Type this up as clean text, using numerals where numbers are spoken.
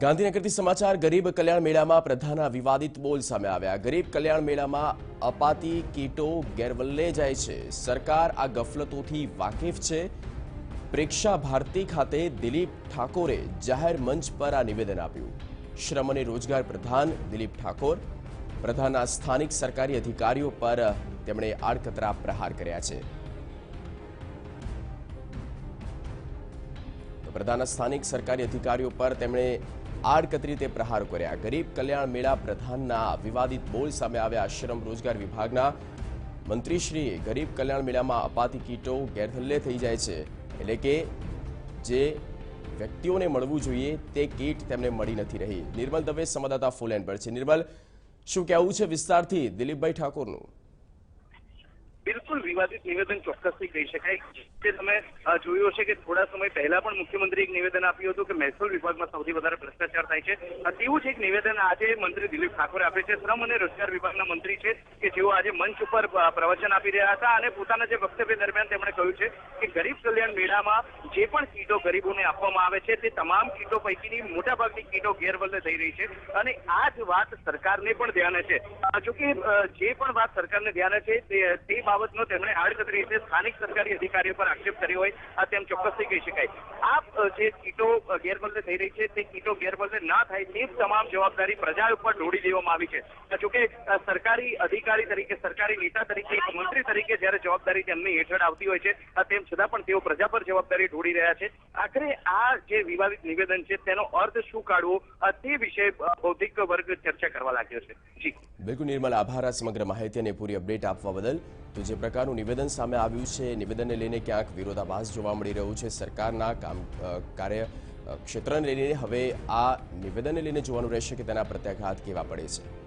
ગાંધીનગરથી સમાચાર ગરીબ કલ્યાણ મેળામાં પ્રધાનના વિવાદિત બોલ સામે આવ્યા। ગરીબ કલ્યાણ મેળામાં અપાતી કીટો ગેરવલ્લે જાય છે। સરકાર આ ગફલતોથી વાકેફ છે। પ્રેક્ષા ભારતી ખાતે દિલીપ ઠાકોરે જાહેર મંચ પર આ નિવેદન આપ્યું। શ્રમ અને રોજગાર પ્રધાન દિલીપ ઠાકોર પ્રધાનના સ્થાનિક સરકારી અધિકારીઓ પર તેમણે આડકતરા પ્રહાર કર્યા છે। પ્રધાનના સ્થાનિક સરકારી અધિકારીઓ પર તેમણે આડકતરી રીતે પ્રહારો કર્યા। ગરીબ કલ્યાણ મેળા પ્રધાનના વિવાદિત બોલ સામે આવ્યા। શ્રમ રોજગાર વિભાગના મંત્રીશ્રીએ ગરીબ કલ્યાણ મેળામાં અપાતી કીટો ગેરધલ્લે થઈ જાય છે, એટલે કે જે વ્યક્તિઓને મળવું જોઈએ તે કીટ તેમને મળી નથી રહી। નિર્મલ દવે સંવાદદાતા ફૂલ લાઈન પર છે। નિર્મલ, શું કહેવું છે વિસ્તારથી દિલીપભાઈ ઠાકોરનું? બિલકુલ વિવાદિત નિવેદન ચોક્કસથી કહી શકાય કે તમે જોયું હશે કે થોડા સમય પહેલા પણ મુખ્યમંત્રી એક નિવેદન આપ્યું હતું કે મહેસૂલ વિભાગમાં સૌથી વધારે ભ્રષ્ટાચાર થાય છે। તેવું જ એક નિવેદન આજે મંત્રી દિલીપ ઠાકોરે આપ્યું છે। શ્રમ અને રોજગાર વિભાગના મંત્રી છે કે જેઓ આજે મંચ ઉપર પ્રવચન આપી રહ્યા હતા અને પોતાના જે વક્તવ્ય દરમિયાન તેમણે કહ્યું છે કે ગરીબ કલ્યાણ મેળામાં જે પણ કીટો ગરીબોને આપવામાં આવે છે તે તમામ કીટો પૈકીની મોટાભાગની કીટો ગેરવલ્લે થઈ રહી છે અને આ જ વાત સરકારને પણ ધ્યાને છે। જોકે જે પણ વાત સરકારને ધ્યાને છે તે બાબતનો તેમણે આડકતરી રીતે સ્થાનિક સરકારી અધિકારીઓ પર આક્ષેપ કર્યો હોય તેમ ચોક્કસથી કહી શકાય। આ જે કીટો ગેરવલ્લે થઈ રહી છે તે કીટો ગેરવલ્લે ના થાય તે તમામ જવાબદારી પ્રજા ઉપર ઢોળી દેવામાં આવી છે। જોકે સરકારી અધિકારી તરીકે, સરકારી નેતા તરીકે, મંત્રી તરીકે જ્યારે જવાબદારી તેમની હેઠળ આવતી હોય છે તેમ છતાં પણ તેઓ પ્રજા પર જવાબદારી ઢોળી રહ્યા છે। આખરે આ જે વિવાદિત નિવેદન છે તેનો અર્થ શું કાઢવો તે વિશે બૌદ્ધિક વર્ગ ચર્ચા કરવા લાગ્યો છે। જી બિલકુલ નિર્મલ, આભાર આ સમગ્ર માહિતી અને પૂરી અપડેટ આપવા બદલ। તો જે પ્રકારનું નિવેદન સામે આવ્યું છે, નિવેદનને લઈને ક્યાંક વિરોધાભાસ જોવા મળી રહ્યું છે। સરકારના કાર્ય ક્ષેત્રને લઈને હવે આ નિવેદનને લઈને જોવાનું રહેશે કે તેના પ્રત્યાઘાત કેવા પડે છે।